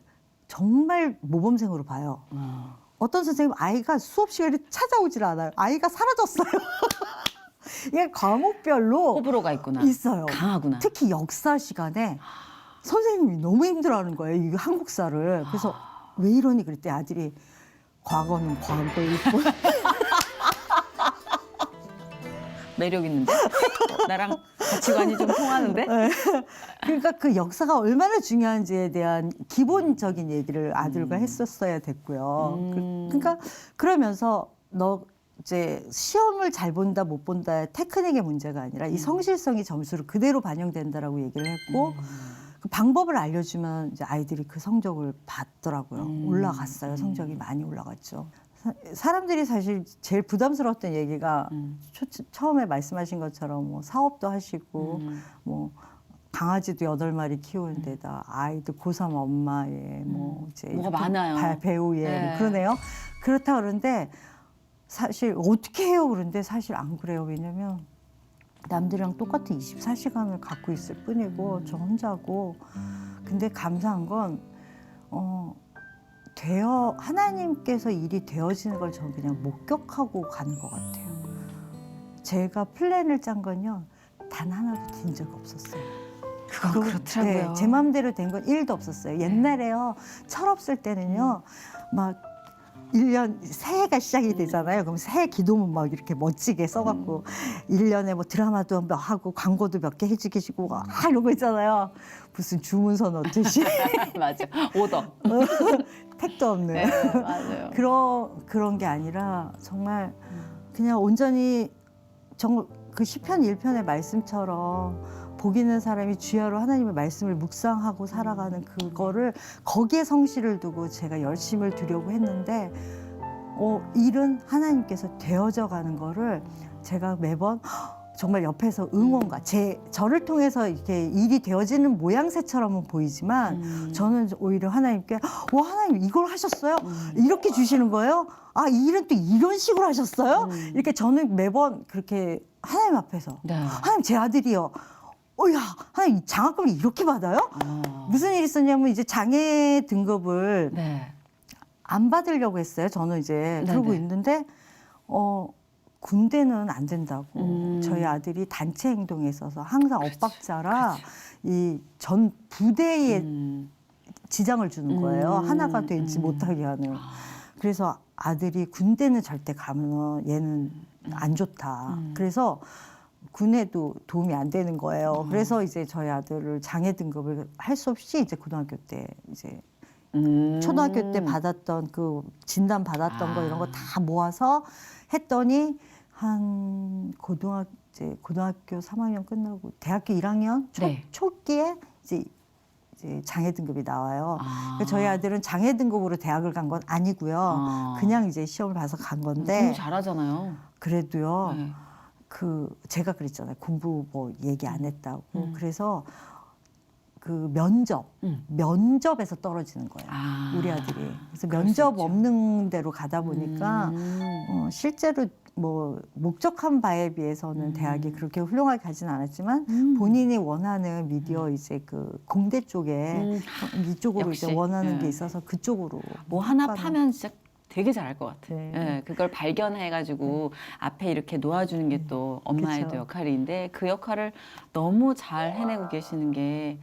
정말 모범생으로 봐요. 어떤 선생님 아이가 수업 시간에 찾아오질 않아요. 아이가 사라졌어요. 이게 과목별로 호불호가 있구나. 있어요. 강하구나. 특히 역사 시간에 선생님이 너무 힘들어하는 거예요. 이 한국사를. 그래서 왜 이러니 그랬더니 아들이 과거는 과거일 뿐. 매력 있는데? 나랑 가치관이 좀 통하는데? 그러니까 그 역사가 얼마나 중요한지에 대한 기본적인 얘기를 아들과 했었어야 됐고요. 그러니까 그러면서 너 이제 시험을 잘 본다 못 본다의 테크닉의 문제가 아니라 이 성실성이 점수로 그대로 반영된다라고 얘기를 했고 그 방법을 알려주면 이제 아이들이 그 성적을 받더라고요. 올라갔어요. 성적이 많이 올라갔죠. 사람들이 사실 제일 부담스러웠던 얘기가 처음에 말씀하신 것처럼 뭐 사업도 하시고 뭐 강아지도 8마리 키우는 데다 아이도 고3 엄마에 뭐 이제 뭐가 많아요. 배우에 네. 뭐 그러네요. 그렇다 그러는데 사실 어떻게 해요? 그런데 사실 안 그래요. 왜냐면 남들이랑 똑같은 24시간을 갖고 있을 뿐이고 저 혼자고. 근데 감사한 건 하나님께서 일이 되어지는 걸 저는 그냥 목격하고 가는 것 같아요. 제가 플랜을 짠 건요 단 하나도 든 적이 없었어요. 그건 그렇더라고요. 네, 제 마음대로 된 건 1도 없었어요. 옛날에요 철없을 때는요 막 1년 새해가 시작이 되잖아요. 그럼 새해 기도문 막 이렇게 멋지게 써갖고 1년에 뭐 드라마도 하고 광고도 몇 개 해주시고 이런 거 있잖아요. 무슨 주문서 넣듯이 맞아. 오더. 택도 없는 네, 맞아요. 그런 게 아니라 정말 그냥 온전히 그 시편 1편의 말씀처럼 복 있는 사람이 주야로 하나님의 말씀을 묵상하고 살아가는 그거를 거기에 성실을 두고 제가 열심을 두려고 했는데 일은 하나님께서 되어져 가는 거를 제가 매번 정말 옆에서 응원과 저를 통해서 이렇게 일이 되어지는 모양새처럼은 보이지만 저는 오히려 하나님께 와 하나님 이걸 하셨어요? 이렇게 주시는 거예요? 아, 이 일은 또 이런 식으로 하셨어요? 이렇게 저는 매번 그렇게 하나님 앞에서 네. 하나님 제 아들이요. 야, 하나님 장학금을 이렇게 받아요? 무슨 일이 있었냐면 이제 장애 등급을 네. 안 받으려고 했어요. 저는 이제 그러고 있는데 군대는 안 된다고. 저희 아들이 단체 행동에 있어서 항상 엇박자라 이 전 부대에 지장을 주는 거예요. 하나가 되지 못하게 하는. 그래서 아들이 군대는 절대 가면 얘는 안 좋다. 그래서 군에도 도움이 안 되는 거예요. 그래서 이제 저희 아들을 장애 등급을 할 수 없이 이제 고등학교 때 이제 초등학교 때 받았던 그 진단 받았던 거 이런 거 다 모아서 했더니 한 고등학교 3학년 끝나고 대학교 1학년 초기에 이제 장애 등급이 나와요. 그러니까 저희 아들은 장애 등급으로 대학을 간 건 아니고요. 그냥 이제 시험을 봐서 간 건데 너무 잘하잖아요. 그래도요. 네. 제가 그랬잖아요. 공부 뭐 얘기 안 했다고. 그래서 그 면접에서 떨어지는 거예요. 우리 아들이. 그래서 면접 없는 데로 가다 보니까 실제로 뭐 목적한 바에 비해서는 대학이 그렇게 훌륭하게 가진 않았지만 본인이 원하는 미디어 이제 그 공대 쪽에 이쪽으로 역시. 이제 원하는 게 네. 있어서 그쪽으로 뭐 하나 학과는. 파면 진짜 되게 잘할 것 같아요. 네. 예, 그걸 발견해가지고 앞에 이렇게 놓아주는 게 또 엄마의 그쵸. 또 역할인데 그 역할을 너무 잘 해내고 계시는 게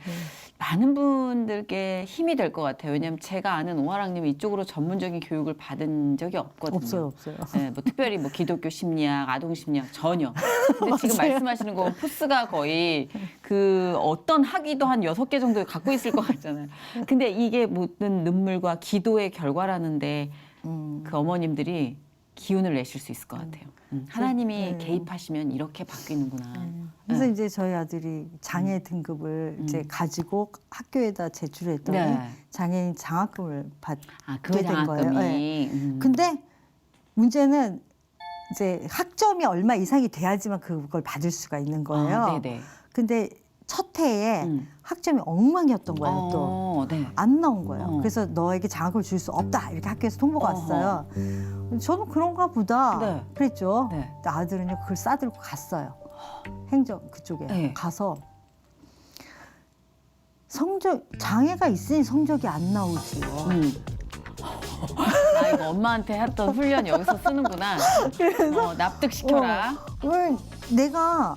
많은 분들께 힘이 될 것 같아요. 왜냐하면 제가 아는 오하랑님이 이쪽으로 전문적인 교육을 받은 적이 없거든요. 없어요. 예, 뭐 특별히 뭐 기독교 심리학, 아동 심리학 전혀. 근데 지금 말씀하시는 건 포스가 거의 그 어떤 학위도 한 6개 정도 갖고 있을 것 같잖아요. 근데 이게 모든 눈물과 기도의 결과라는데 그 어머님들이 기운을 내실 수 있을 것 같아요. 하나님이 네. 개입하시면 이렇게 바뀌는구나. 그래서 이제 저희 아들이 장애 등급을 이제 가지고 학교에다 제출했더니 네. 장애인 장학금을 받게 그 된 거예요. 장학금이. 네. 근데 문제는 이제 학점이 얼마 이상이 돼야지만 그걸 받을 수가 있는 거예요. 네네. 근데 첫 해에 학점이 엉망이었던 거예요. 또. 네. 안 나온 거예요. 그래서 너에게 장학금을 줄 수 없다. 이렇게 학교에서 통보가 왔어요. 저는 그런가 보다. 네. 그랬죠. 네. 근데 아들은요, 그걸 싸들고 갔어요. 행정 그쪽에 네. 가서 장애가 있으니 성적이 안 나오지요. 이거 엄마한테 했던 훈련 여기서 쓰는구나. 납득시켜라. 왜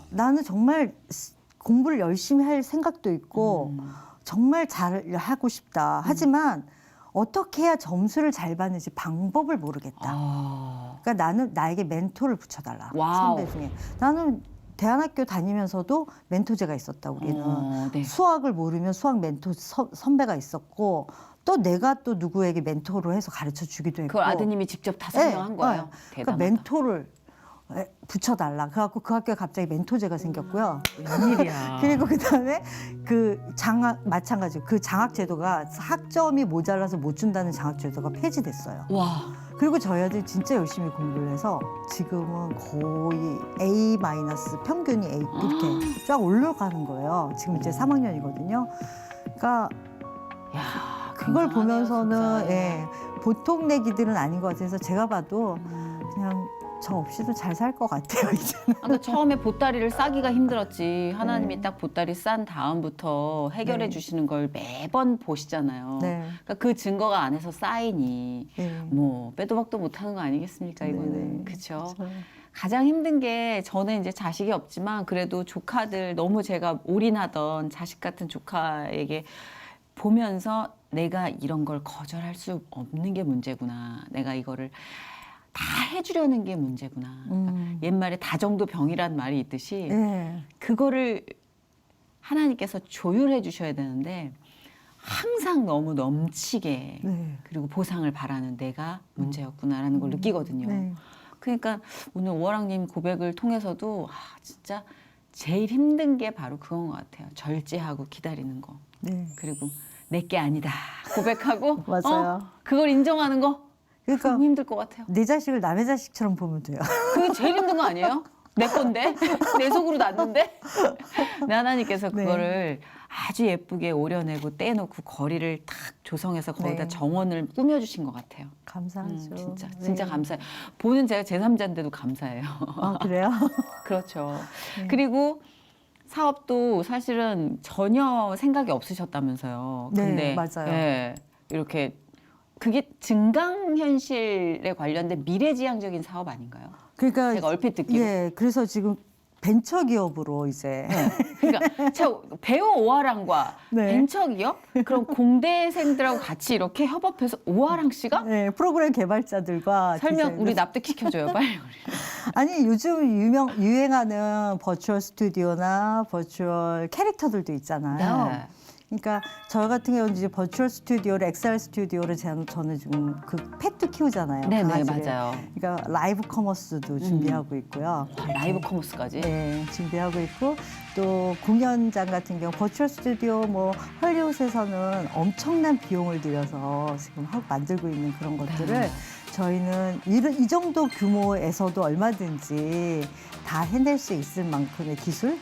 나는 정말 공부를 열심히 할 생각도 있고 정말 잘 하고 싶다. 하지만 어떻게 해야 점수를 잘 받는지 방법을 모르겠다. 그러니까 나는 나에게 멘토를 붙여달라. 와우. 선배 중에. 나는 대안학교 다니면서도 멘토제가 있었다 우리는. 네. 수학을 모르면 수학 멘토 선배가 있었고 또 내가 또 누구에게 멘토로 해서 가르쳐 주기도 했고. 그걸 아드님이 직접 다 설명한 거예요. 그러니까 대단하다. 멘토를 붙여달라. 그래갖고 그 학교에 갑자기 멘토제가 생겼고요. 웬일이야. 그리고 그다음에 그 장학 마찬가지로 그 장학 제도가 학점이 모자라서 못 준다는 장학 제도가 폐지됐어요. 와. 그리고 저희 아들 진짜 열심히 공부를 해서 지금은 거의 A 마이너스 평균이 A 이렇게 쫙 올라가는 거예요. 지금 이제 3학년이거든요. 그러니까 야, 그걸 굉장하네요, 보면서는 진짜. 예, 보통 내기들은 아닌 것 같아서 제가 봐도 그냥 저 없이도 잘 살 것 같아요 이제는. 아까 처음에 보따리를 싸기가 힘들었지. 하나님이 딱 보따리 싼 다음부터 해결해 네. 주시는 걸 매번 보시잖아요. 네. 그러니까 그 증거가 안에서 쌓이니 네. 뭐 빼도 박도 못하는 거 아니겠습니까 이거는. 네. 그렇죠. 그래서 가장 힘든 게 저는 이제 자식이 없지만 그래도 조카들 너무 제가 올인하던 자식 같은 조카에게 보면서 내가 이런 걸 거절할 수 없는 게 문제구나. 내가 이거를 다 해주려는 게 문제구나. 옛말에 다정도 병이란 말이 있듯이 예. 그거를 하나님께서 조율해 주셔야 되는데 항상 너무 넘치게 네. 그리고 보상을 바라는 내가 문제였구나라는 걸 느끼거든요. 네. 그러니까 오늘 오아랑님 고백을 통해서도 진짜 제일 힘든 게 바로 그건 것 같아요. 절제하고 기다리는 거. 네. 그리고 내게 아니다 고백하고 맞아요. 그걸 인정하는 거 그러니까 너무 힘들 것 같아요. 내 자식을 남의 자식처럼 보면 돼요. 그게 제일 힘든 거 아니에요? 내 건데 내 속으로 났는데 네, 하나님께서 네. 그거를 아주 예쁘게 오려내고 떼놓고 거리를 탁 조성해서 거기다 네. 정원을 꾸며주신 것 같아요. 감사하죠. 진짜 네. 진짜 감사해요. 보는 제가 제3자인데도 감사해요. 아 그래요? 그렇죠. 네. 그리고 사업도 사실은 전혀 생각이 없으셨다면서요. 네, 근데 맞아요. 예, 이렇게 그게 증강현실에 관련된 미래지향적인 사업 아닌가요? 그러니까 제가 얼핏 듣기로. 예, 그래서 지금 벤처 기업으로 이제 그러니까 제가 배우 오아랑과 네. 벤처기업 그럼 공대생들하고 같이 이렇게 협업해서 오아랑 씨가 네, 프로그램 개발자들과 설명 디자이너- 우리 납득시켜줘요 빨리. 우리. 아니 요즘 유행하는 버추얼 스튜디오나 버추얼 캐릭터들도 있잖아요. 네. 그러니까 저 같은 경우는 이제 버추얼 스튜디오를 엑셀 스튜디오를 저는 지금 그 펫도 키우잖아요. 네네 강아지를. 맞아요. 그러니까 라이브 커머스도 준비하고 있고요. 와, 라이브 커머스까지. 네, 준비하고 있고 또 공연장 같은 경우 버추얼 스튜디오 뭐 헐리우드에서는 엄청난 비용을 들여서 지금 하고 만들고 있는 그런 것들을 네. 저희는 이 정도 규모에서도 얼마든지 다 해낼 수 있을 만큼의 기술을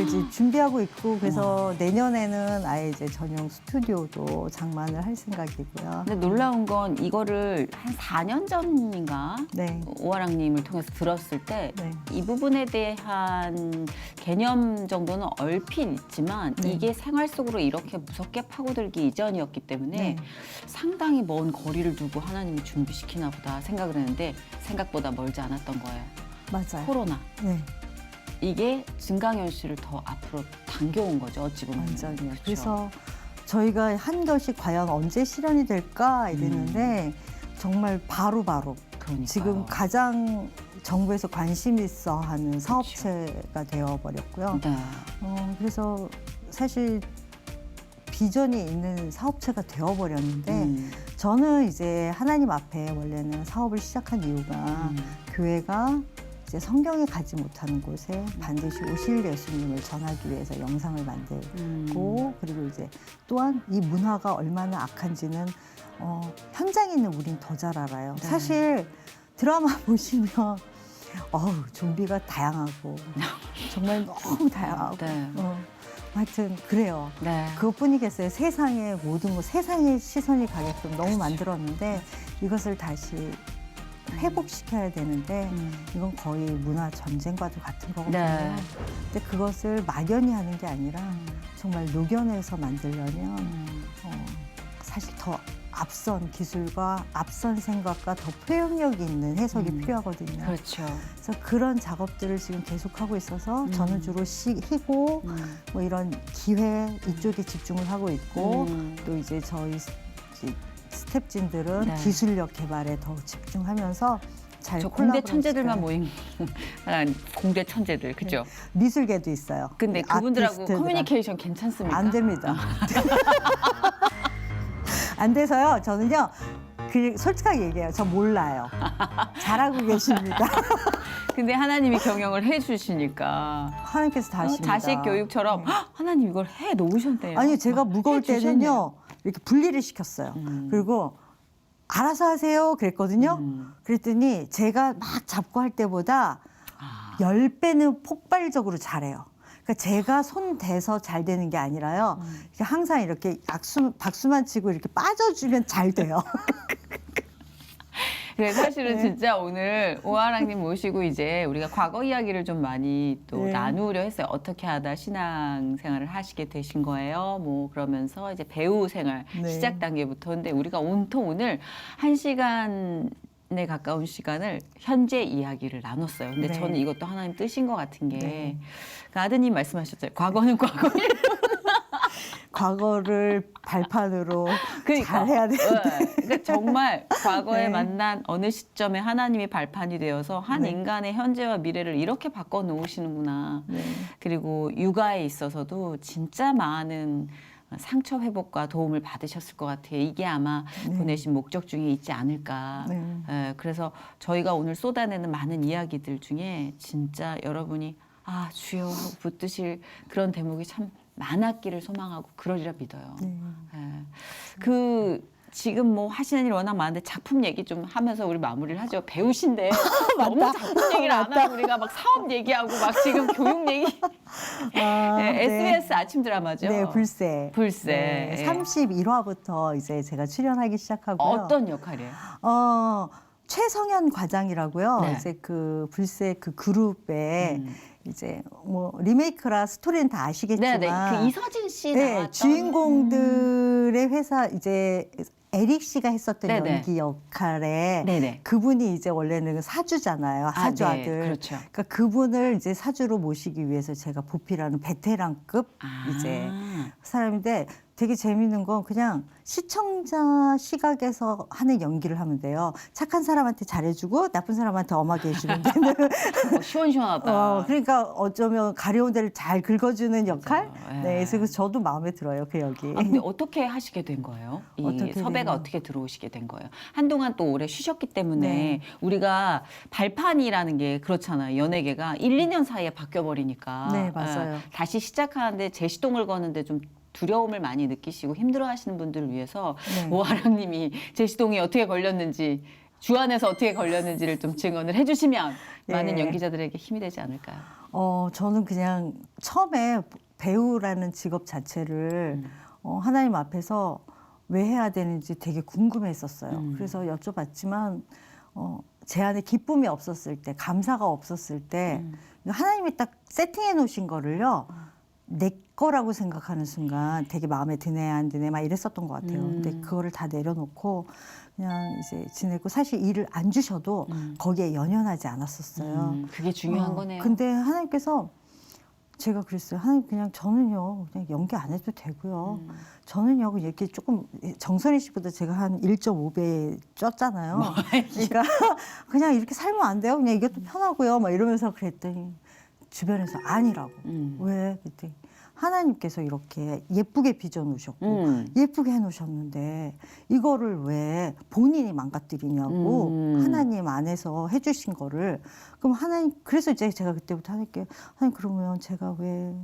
이제 준비하고 있고 그래서 내년에는 아예 이제 전용 스튜디오도 장만을 할 생각이고요. 근데 놀라운 건 이거를 한 4년 전인가 네. 오아랑님을 통해서 들었을 때 이 네. 부분에 대한 개념 정도는 얼핏 있지만 네. 이게 생활 속으로 이렇게 무섭게 파고들기 이전이었기 때문에 네. 상당히 먼 거리를 두고 하나님이 준비시키나 보다 생각을 했는데 생각보다 멀지 않았던 거예요. 맞아요. 코로나. 네. 이게 증강현실을 더 앞으로 당겨온 거죠. 어찌 보면. 완전히요. 그쵸? 그래서 저희가 한 것이 과연 언제 실현이 될까 이랬는데 정말 바로바로 그러니까요. 지금 가장 정부에서 관심 있어 하는 사업체가 되어버렸고요. 네. 그래서 사실 비전이 있는 사업체가 되어버렸는데 저는 이제 하나님 앞에 원래는 사업을 시작한 이유가 교회가 이제 성경에 가지 못하는 곳에 반드시 오실 예수님을 전하기 위해서 영상을 만들고 그리고 이제 또한 이 문화가 얼마나 악한지는 현장에 있는 우린 더 잘 알아요. 네. 사실 드라마 보시면 좀비가 다양하고 정말 너무 다양하고 네. 하여튼 그래요. 네. 그것뿐이겠어요. 세상의 모든 것, 세상의 시선이 가게끔 너무 만들었는데 이것을 다시 회복시켜야 되는데 이건 거의 문화 전쟁과도 같은 거거든요. 네. 근데 그것을 막연히 하는 게 아니라 정말 녹여내서 만들려면 사실 더 앞선 기술과 앞선 생각과 더 표현력 있는 해석이 필요하거든요. 그렇죠. 그래서 그런 작업들을 지금 계속하고 있어서 저는 주로 희고 뭐 이런 기회 이쪽에 집중을 하고 있고 또 이제 저희 스텝진들은 네. 기술력 개발에 더 집중하면서 잘 저 공대 콜라보를 천재들만 시켜요. 모인 공대 천재들 그죠? 미술계도 있어요. 근데 그분들하고 아티스트들아. 커뮤니케이션 괜찮습니까? 안 됩니다. 안 돼서요. 저는요. 솔직하게 얘기해요. 저 몰라요. 잘하고 계십니다. 근데 하나님이 경영을 해주시니까 하나님께서 다 하십니다. 자식 교육처럼 "헉, 하나님 이걸 해 놓으셨대요. 아니 제가 무거울 해주셨네요. 때는요. 이렇게 분리를 시켰어요. 그리고 알아서 하세요 그랬거든요. 그랬더니 제가 막 잡고 할 때보다 10배는 폭발적으로 잘해요. 그러니까 제가 손 대서 잘 되는 게 아니라요. 이렇게 항상 이렇게 박수만 치고 이렇게 빠져주면 잘 돼요. 그래서 사실은 네. 진짜 오늘 오하랑님 모시고 이제 우리가 과거 이야기를 좀 많이 또 네. 나누려 했어요. 어떻게 하다 신앙생활을 하시게 되신 거예요? 뭐 그러면서 이제 배우 생활 네. 시작 단계부터. 근데 우리가 온통 오늘 1시간에 가까운 시간을 현재 이야기를 나눴어요. 근데 네. 저는 이것도 하나님 뜻인 것 같은 게 네. 그 아드님 말씀하셨죠. 과거는 과거일 과거를 발판으로 그러니까. 잘 해야 되는데. 네. 그러니까 정말 과거에 네. 만난 어느 시점에 하나님이 발판이 되어서 한 네. 인간의 현재와 미래를 이렇게 바꿔 놓으시는구나. 네. 그리고 육아에 있어서도 진짜 많은 상처 회복과 도움을 받으셨을 것 같아요. 이게 아마 네. 보내신 목적 중에 있지 않을까. 네. 그래서 저희가 오늘 쏟아내는 많은 이야기들 중에 진짜 여러분이 아 주여 하고 붙드실 그런 대목이 참 많았기를 소망하고 그러리라 믿어요. 네. 그 지금 뭐 하시는 일 워낙 많은데 작품 얘기 좀 하면서 우리 마무리를 하죠. 배우신데 너무 작품 얘기를 안 하고 우리가 막 사업 얘기하고 막 지금 교육 얘기. 아, 네, SBS 아침 드라마죠. 네, 불새. 불새. 네, 31화부터 이제 제가 출연하기 시작하고요. 어떤 역할이에요? 최성현 과장이라고요. 네. 이제 그 불새 그 그룹에 음. 이제 뭐 리메이크라 스토리는 다 아시겠지만 네네. 그 이서진 씨 네, 나왔던 주인공들의 회사 이제 에릭 씨가 했었던 네네. 연기 역할에 네네. 그분이 이제 원래는 사주잖아요. 사주 네, 아들. 그렇죠. 그러니까 그분을 이제 사주로 모시기 위해서 제가 보필하는 베테랑급 아. 이제 사람인데 되게 재밌는 건 그냥 시청자 시각에서 하는 연기를 하면 돼요. 착한 사람한테 잘해주고 나쁜 사람한테 엄하게 해주면 되는. 시원시원하다. 그러니까 어쩌면 가려운 데를 잘 긁어주는 역할. 맞아요. 네, 예. 그래서 저도 마음에 들어요 그 역이. 아, 근데 어떻게 하시게 된 거예요? 이 어떻게 섭외가 되나요? 어떻게 들어오시게 된 거예요? 한동안 또 오래 쉬셨기 때문에 네. 우리가 발판이라는 게 그렇잖아요. 연예계가 1, 2년 사이에 바뀌어버리니까. 네, 맞아요. 다시 시작하는데 제시동을 거는데 좀 두려움을 많이 느끼시고 힘들어하시는 분들을 위해서 네. 오하랑님이 제시동이 어떻게 걸렸는지 주안에서 어떻게 걸렸는지를 좀 증언을 해주시면 많은 예. 연기자들에게 힘이 되지 않을까요? 저는 그냥 처음에 배우라는 직업 자체를 하나님 앞에서 왜 해야 되는지 되게 궁금했었어요. 그래서 여쭤봤지만 제 안에 기쁨이 없었을 때, 감사가 없었을 때 하나님이 딱 세팅해 놓으신 거를요. 내 거라고 생각하는 순간 되게 마음에 드네 안 드네 막 이랬었던 것 같아요. 근데 그거를 다 내려놓고 그냥 이제 지내고 사실 일을 안 주셔도 거기에 연연하지 않았었어요. 그게 중요한 거네요. 근데 하나님께서 제가 그랬어요. 하나님 그냥 저는요 그냥 연기 안 해도 되고요. 저는요 이렇게 조금 정선희 씨보다 제가 한 1.5배 쪘잖아요. 그러니까 그냥 이렇게 살면 안 돼요. 그냥 이것도 편하고요. 막 이러면서 그랬더니 주변에서 아니라고. 왜? 그랬더니 하나님께서 이렇게 예쁘게 빚어놓으셨고 예쁘게 해놓으셨는데 이거를 왜 본인이 망가뜨리냐고 하나님 안에서 해주신 거를 그럼 하나님 그래서 이제 제가 그때부터 하나님께 하나님 그러면 제가 왜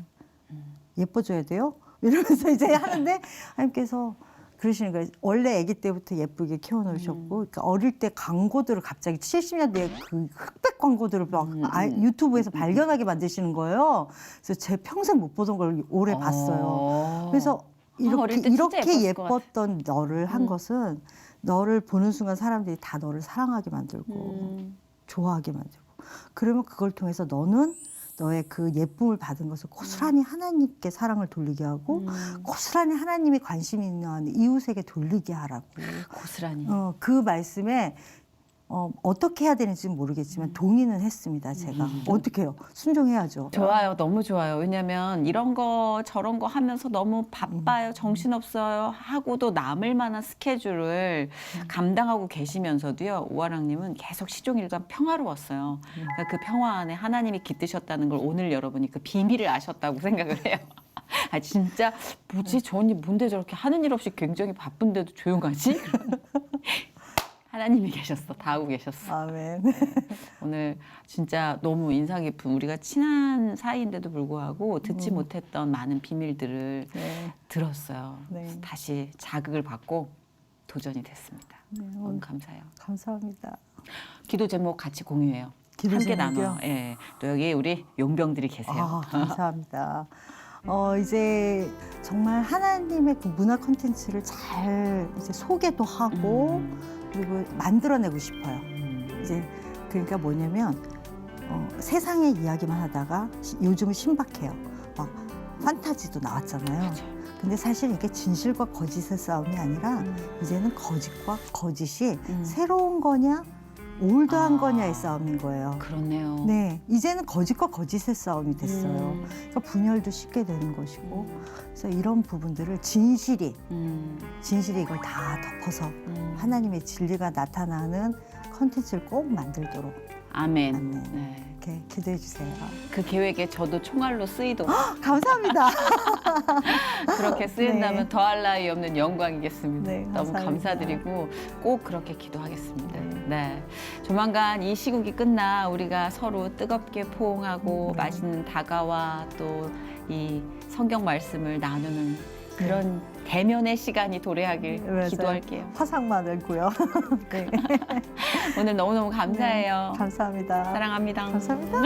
예뻐져야 돼요? 이러면서 이제 하는데 하나님께서 그러시는 거예요. 원래 아기 때부터 예쁘게 키워놓으셨고, 그러니까 어릴 때 광고들을 갑자기 70년대 그 흑백 광고들을 막 유튜브에서 발견하게 만드시는 거예요. 그래서 제 평생 못 보던 걸 올해 봤어요. 그래서 어릴 때 진짜 이렇게 예뻤을 것 같아. 예뻤던 너를 한 것은 너를 보는 순간 사람들이 다 너를 사랑하게 만들고 좋아하게 만들고 그러면 그걸 통해서 너는 너의 그 예쁨을 받은 것을 고스란히 하나님께 사랑을 돌리게 하고 고스란히 하나님이 관심 있는 이웃에게 돌리게 하라고. 고스란히. 그 말씀에 어떻게 해야 되는지 모르겠지만 동의는 했습니다. 제가 어떻게 해요? 순종해야죠. 좋아요. 너무 좋아요. 왜냐면 이런 거 저런 거 하면서 너무 바빠요. 정신없어요. 하고도 남을 만한 스케줄을 감당하고 계시면서도요. 오아랑님은 계속 시종일관 평화로웠어요. 그러니까 그 평화 안에 하나님이 깃드셨다는 걸 오늘 여러분이 그 비밀을 아셨다고 생각을 해요. 아 진짜 뭐지 저 언니 뭔데 저렇게 하는 일 없이 굉장히 바쁜데도 조용하지? 하나님이 계셨어. 다 하고 계셨어. 아멘. 오늘 진짜 너무 인상 깊은 우리가 친한 사이인데도 불구하고 듣지 못했던 많은 비밀들을 네. 들었어요. 네. 그래서 다시 자극을 받고 도전이 됐습니다. 너무 감사해요. 감사합니다. 기도 제목 같이 공유해요. 기도 함께 제목이요? 나눠. 예. 또 여기 우리 용병들이 계세요. 감사합니다. 이제 정말 하나님의 그 문화 콘텐츠를 잘 이제 소개도 하고 그리고 만들어내고 싶어요. 이제 그러니까 뭐냐면 세상의 이야기만 하다가 요즘은 신박해요. 막 판타지도 나왔잖아요. 근데 사실 이게 진실과 거짓의 싸움이 아니라 이제는 거짓과 거짓이 새로운 거냐 올드한 거냐의 싸움인 거예요. 그렇네요. 네, 이제는 거짓과 거짓의 싸움이 됐어요. 그러니까 분열도 쉽게 되는 것이고, 그래서 이런 부분들을 진실이 이걸 다 덮어서 하나님의 진리가 나타나는 컨텐츠를 꼭 만들도록 아멘. 아멘. 네. 이렇게 기도해 주세요. 그 계획에 저도 총알로 쓰이도록 감사합니다. 그렇게 쓰인다면 네. 더할 나위 없는 영광이겠습니다. 네, 너무 감사합니다. 감사드리고 꼭 그렇게 기도하겠습니다. 네. 네. 조만간 이 시국이 끝나 우리가 서로 뜨겁게 포옹하고 네. 맛있는 다가와 또 이 성경 말씀을 나누는 그런 대면의 시간이 도래하길 네, 맞아요. 기도할게요. 화상 많고요. 네. 오늘 너무너무 감사해요. 감사합니다. 사랑합니다. 감사합니다.